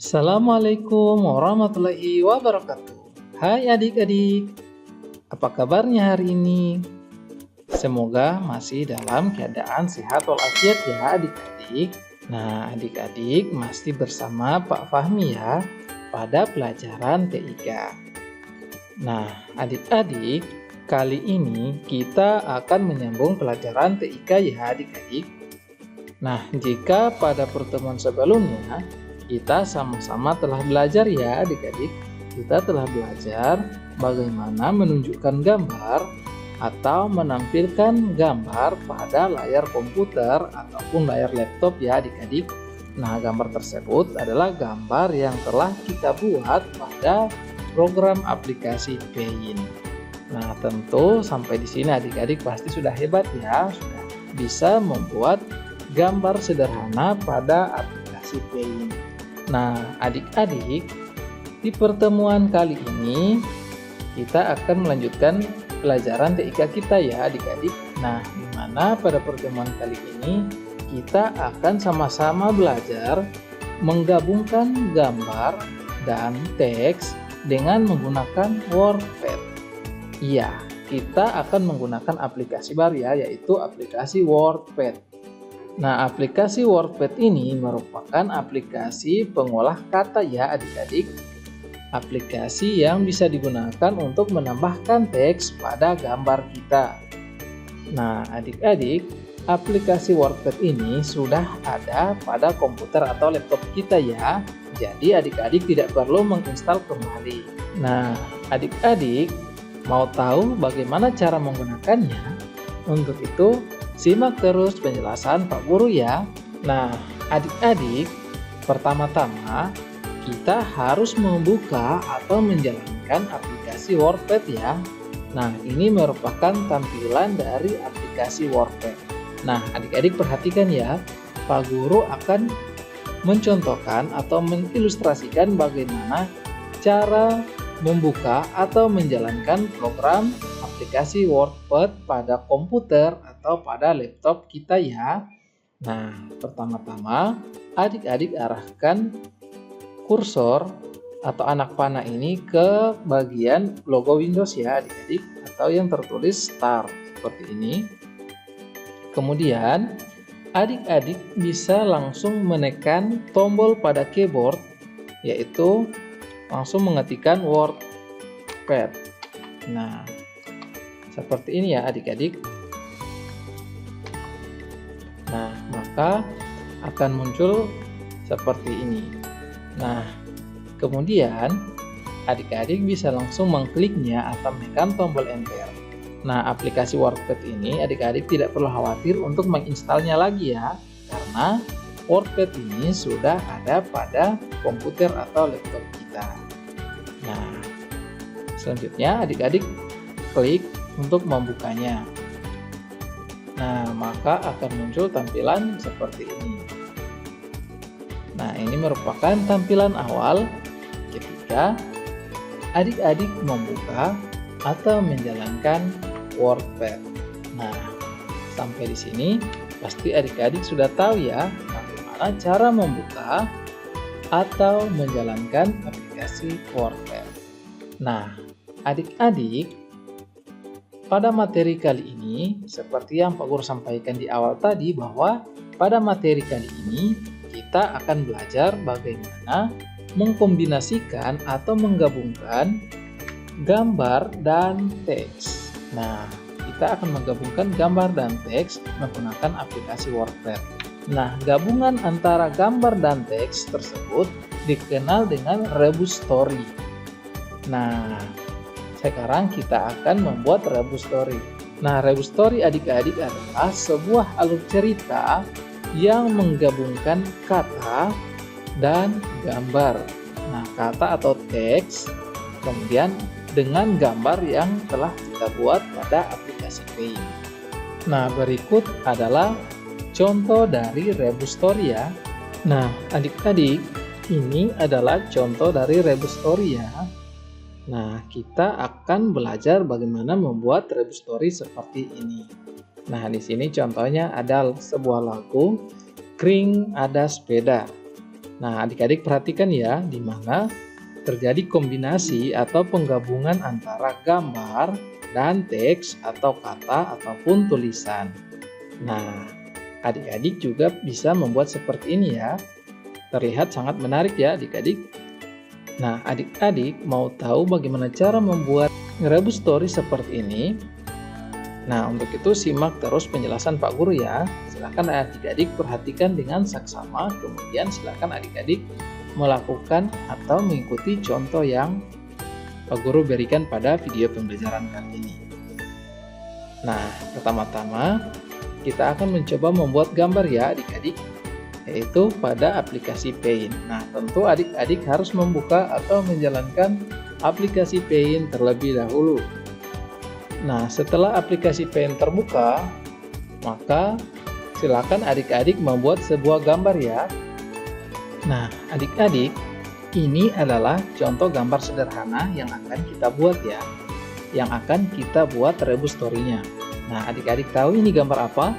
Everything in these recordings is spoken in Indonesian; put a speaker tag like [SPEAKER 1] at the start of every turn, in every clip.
[SPEAKER 1] Assalamualaikum warahmatullahi wabarakatuh. Hai adik-adik, apa kabarnya hari ini? Semoga masih dalam keadaan sehat walafiat ya adik-adik. Nah, adik-adik masih bersama Pak Fahmi ya pada pelajaran TIK. Nah, adik-adik, kali ini kita akan menyambung pelajaran TIK ya adik-adik. Nah, jika pada pertemuan sebelumnya kita sama-sama telah belajar ya adik-adik. Kita telah belajar bagaimana menunjukkan gambar atau menampilkan gambar pada layar komputer ataupun layar laptop ya adik-adik. Nah, gambar tersebut adalah gambar yang telah kita buat pada program aplikasi Paint. Nah, tentu sampai di sini adik-adik pasti sudah hebat ya, sudah bisa membuat gambar sederhana pada aplikasi Paint. Nah, adik-adik, di pertemuan kali ini kita akan melanjutkan pelajaran TIK kita ya adik-adik. Nah, di mana pada pertemuan kali ini kita akan sama-sama belajar menggabungkan gambar dan teks dengan menggunakan WordPad. Iya, kita akan menggunakan aplikasi baru ya, yaitu aplikasi WordPad. Nah, aplikasi WordPad ini merupakan aplikasi pengolah kata ya adik-adik. Aplikasi yang bisa digunakan untuk menambahkan teks pada gambar kita. Nah, adik-adik, aplikasi WordPad ini sudah ada pada komputer atau laptop kita ya. Jadi adik-adik tidak perlu menginstal kembali. Nah, adik-adik mau tahu bagaimana cara menggunakannya? Untuk itu, simak terus penjelasan Pak Guru ya. Nah, adik-adik, pertama-tama kita harus membuka atau menjalankan aplikasi WordPad ya. Nah, ini merupakan tampilan dari aplikasi WordPad. Nah, adik-adik perhatikan ya, Pak Guru akan mencontohkan atau mengilustrasikan bagaimana cara membuka atau menjalankan program aplikasi WordPad pada komputer atau pada laptop kita ya. Nah, pertama-tama adik-adik arahkan kursor atau anak panah ini ke bagian logo Windows ya adik-adik, atau yang tertulis Start seperti ini. Kemudian adik-adik bisa langsung menekan tombol pada keyboard, yaitu langsung mengetikkan WordPad. Nah, seperti ini ya adik-adik. Nah, maka akan muncul seperti ini. Nah, kemudian adik-adik bisa langsung mengkliknya atau menekan tombol enter. Nah, aplikasi WordPad ini adik-adik tidak perlu khawatir untuk menginstalnya lagi ya, karena WordPad ini sudah ada pada komputer atau laptop kita. Nah, selanjutnya adik-adik klik untuk membukanya. Nah, maka akan muncul tampilan seperti ini. Nah, ini merupakan tampilan awal ketika adik-adik membuka atau menjalankan WordPad. Nah, sampai di sini pasti adik-adik sudah tahu ya bagaimana cara membuka atau menjalankan aplikasi WordPad. Nah, adik-adik, pada materi kali ini, seperti yang Pak Guru sampaikan di awal tadi, bahwa pada materi kali ini kita akan belajar bagaimana mengkombinasikan atau menggabungkan gambar dan teks. Nah, kita akan menggabungkan gambar dan teks menggunakan aplikasi WordPad. Nah, gabungan antara gambar dan teks tersebut dikenal dengan rebus story. Nah, sekarang kita akan membuat rebus story. Nah, rebus story adik-adik adalah sebuah alur cerita yang menggabungkan kata dan gambar. Nah, kata atau teks, kemudian dengan gambar yang telah kita buat pada aplikasi Paint. Nah, berikut adalah contoh dari rebus story ya. Nah, adik-adik, ini adalah contoh dari rebus story ya. Nah, kita akan belajar bagaimana membuat rebus story seperti ini. Nah, di sini contohnya ada sebuah lagu, Kring Ada Sepeda. Nah, adik-adik perhatikan ya, di mana terjadi kombinasi atau penggabungan antara gambar dan teks atau kata ataupun tulisan. Nah, adik-adik juga bisa membuat seperti ini ya. Terlihat sangat menarik ya adik-adik. Nah, adik-adik mau tahu bagaimana cara membuat rebus story seperti ini? Nah, untuk itu simak terus penjelasan Pak Guru ya. Silakan adik-adik perhatikan dengan saksama, kemudian silakan adik-adik melakukan atau mengikuti contoh yang Pak Guru berikan pada video pembelajaran kali ini. Nah, pertama-tama kita akan mencoba membuat gambar ya adik-adik, yaitu pada aplikasi Paint. Nah, tentu adik-adik harus membuka atau menjalankan aplikasi Paint terlebih dahulu. Nah, setelah aplikasi Paint terbuka, maka silakan adik-adik membuat sebuah gambar ya. Nah, adik-adik, ini adalah contoh gambar sederhana yang akan kita buat ya, yang akan kita buat rebus story-nya. Nah, adik-adik tahu ini gambar apa?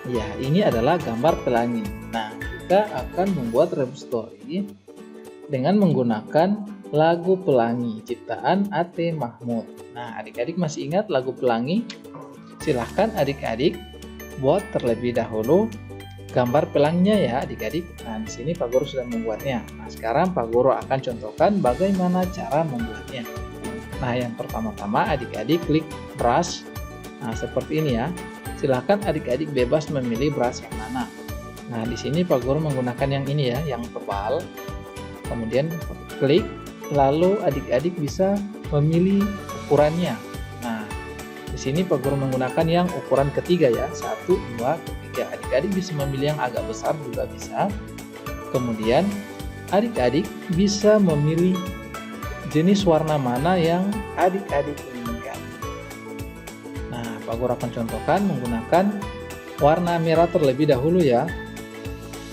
[SPEAKER 1] Ya, ini adalah gambar pelangi. Nah, kita akan membuat rebus story dengan menggunakan lagu Pelangi ciptaan A.T. Mahmud. Nah, adik-adik masih ingat lagu Pelangi? Silahkan adik-adik buat terlebih dahulu gambar pelanginya ya adik-adik. Nah, di sini Pak Guru sudah membuatnya. Nah, sekarang Pak Guru akan contohkan bagaimana cara membuatnya. Nah, yang pertama-tama adik-adik klik brush. Nah, seperti ini ya. Silahkan adik-adik bebas memilih brush yang mana. Nah, di sini Pak Guru menggunakan yang ini ya, yang tebal. Kemudian klik, lalu adik-adik bisa memilih ukurannya. Nah, di sini Pak Guru menggunakan yang ukuran ketiga ya, 1, 2, 3. Adik-adik bisa memilih yang agak besar juga bisa. Kemudian adik-adik bisa memilih jenis warna mana yang adik-adik inginkan. Nah, Pak Guru akan contohkan menggunakan warna merah terlebih dahulu ya.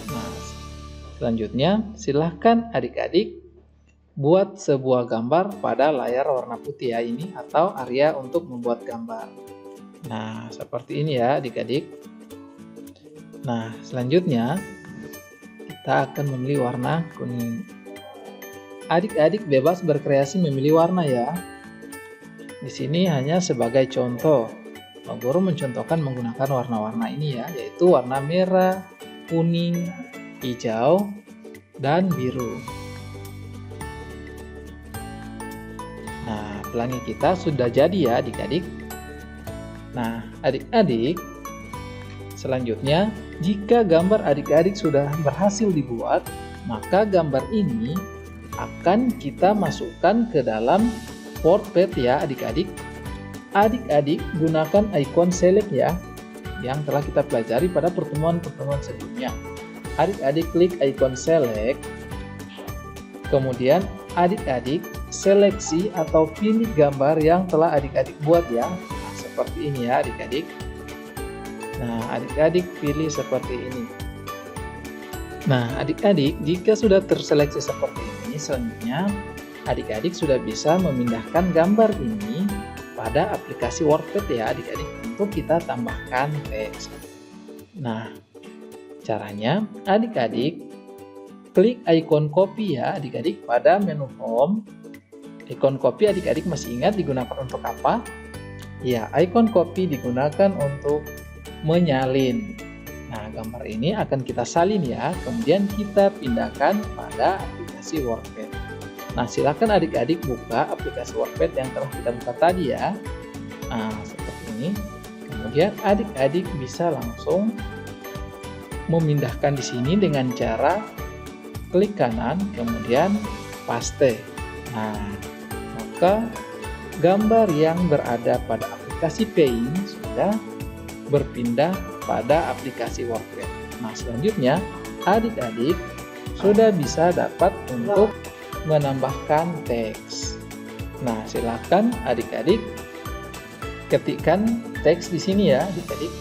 [SPEAKER 1] Nah, selanjutnya silahkan adik-adik buat sebuah gambar pada layar warna putih ya ini, atau area untuk membuat gambar. Nah, seperti ini ya adik-adik. Nah, selanjutnya kita akan memilih warna kuning. Adik-adik bebas berkreasi memilih warna ya. Di sini hanya sebagai contoh. Pak Guru mencontohkan menggunakan warna-warna ini ya, yaitu warna merah, kuning, hijau, dan biru. Nah, pelangi kita sudah jadi ya adik-adik. Nah, adik-adik, selanjutnya jika gambar adik-adik sudah berhasil dibuat, maka gambar ini akan kita masukkan ke dalam WordPad ya adik-adik. Adik-adik gunakan icon select ya, yang telah kita pelajari pada pertemuan-pertemuan sebelumnya. Adik-adik klik icon select, kemudian adik-adik seleksi atau pilih gambar yang telah adik-adik buat ya. Nah, seperti ini ya adik-adik. Nah, adik-adik pilih seperti ini. Nah, adik-adik jika sudah terseleksi seperti ini, selanjutnya adik-adik sudah bisa memindahkan gambar ini pada aplikasi WordPad ya adik-adik, untuk kita tambahkan teks. Nah, caranya adik-adik klik icon copy ya adik-adik pada menu home. Icon copy adik-adik masih ingat digunakan untuk apa? Ya, icon copy digunakan untuk menyalin. Nah, gambar ini akan kita salin ya, kemudian kita pindahkan pada aplikasi WordPad. Nah, silakan adik-adik buka aplikasi WordPad yang telah kita buka tadi ya. Nah, seperti ini. Kemudian adik-adik bisa langsung memindahkan di sini dengan cara klik kanan, kemudian paste. Nah, maka gambar yang berada pada aplikasi Paint sudah berpindah pada aplikasi WordPad. Nah, selanjutnya adik-adik sudah bisa dapat untuk menambahkan teks. Nah, silakan adik-adik ketikkan teks di sini ya, adik-adik.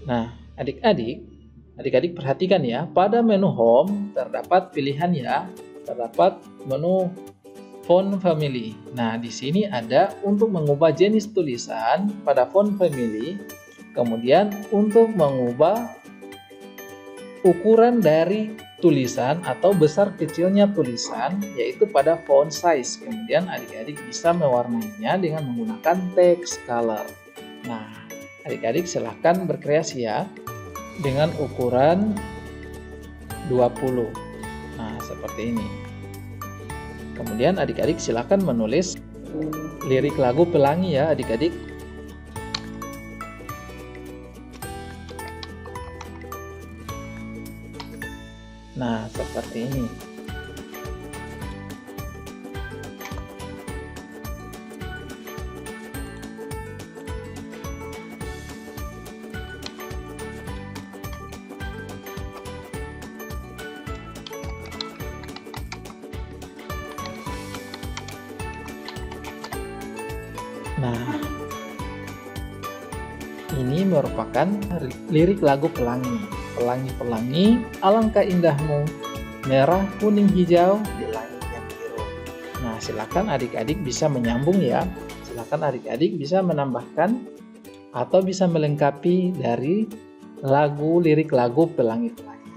[SPEAKER 1] Nah, adik-adik perhatikan ya, pada menu home terdapat pilihan ya, terdapat menu font family. Nah, di sini ada untuk mengubah jenis tulisan pada font family, kemudian untuk mengubah ukuran dari tulisan atau besar kecilnya tulisan, yaitu pada font size. Kemudian adik-adik bisa mewarnainya dengan menggunakan text color. Nah, adik-adik silahkan berkreasi ya dengan ukuran 20. Nah, seperti ini. Kemudian adik-adik silahkan menulis lirik lagu Pelangi ya adik-adik. Nah, seperti ini. Nah, ini merupakan lirik lagu Pelangi. Pelangi-pelangi, alangkah indahmu, merah, kuning, hijau, di langit yang biru. Nah, silakan adik-adik bisa menyambung ya. Silakan adik-adik bisa menambahkan atau bisa melengkapi dari lirik lagu Pelangi-pelangi.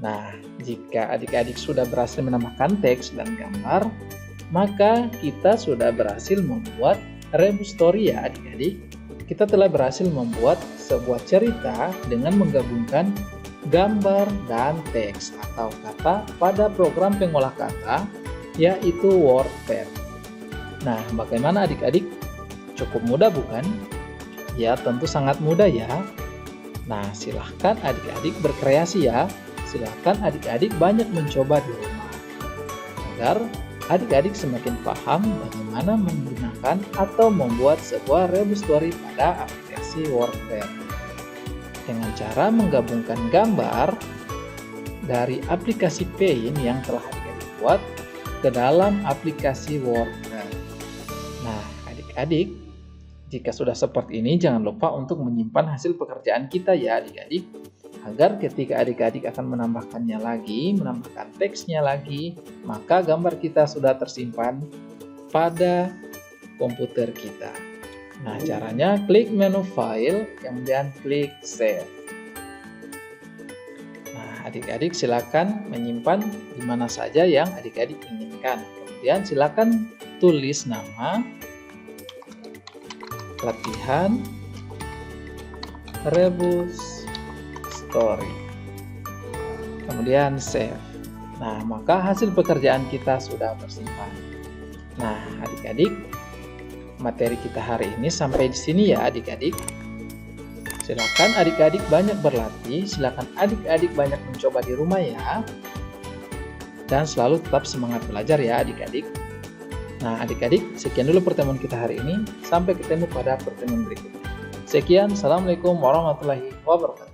[SPEAKER 1] Nah, jika adik-adik sudah berhasil menambahkan teks dan gambar, maka kita sudah berhasil membuat rebus story ya adik-adik. Kita telah berhasil membuat sebuah cerita dengan menggabungkan gambar dan teks atau kata pada program pengolah kata yaitu WordPad. Nah, bagaimana adik-adik? Cukup mudah bukan? Ya, tentu sangat mudah ya. Nah, silahkan adik-adik berkreasi ya. Silahkan adik-adik banyak mencoba di rumah agar adik-adik semakin paham bagaimana menggunakan atau membuat sebuah rebus story pada aplikasi WordPad. Dengan cara menggabungkan gambar dari aplikasi Paint yang telah adik-adik buat ke dalam aplikasi WordPad. Nah, adik-adik, jika sudah seperti ini jangan lupa untuk menyimpan hasil pekerjaan kita ya adik-adik. Agar ketika adik-adik akan menambahkannya lagi, menambahkan teksnya lagi, maka gambar kita sudah tersimpan pada komputer kita. Nah, caranya klik menu file, kemudian klik save. Nah, adik-adik silakan menyimpan di mana saja yang adik-adik inginkan. Kemudian silakan tulis nama, latihan, rebus story, kemudian save. Nah, maka hasil pekerjaan kita sudah tersimpan. Nah, adik-adik, materi kita hari ini sampai di sini ya adik-adik. Silakan adik-adik banyak berlatih, silakan adik-adik banyak mencoba di rumah ya. Dan selalu tetap semangat belajar ya adik-adik. Nah, adik-adik, sekian dulu pertemuan kita hari ini. Sampai ketemu pada pertemuan berikutnya. Sekian, assalamualaikum warahmatullahi wabarakatuh.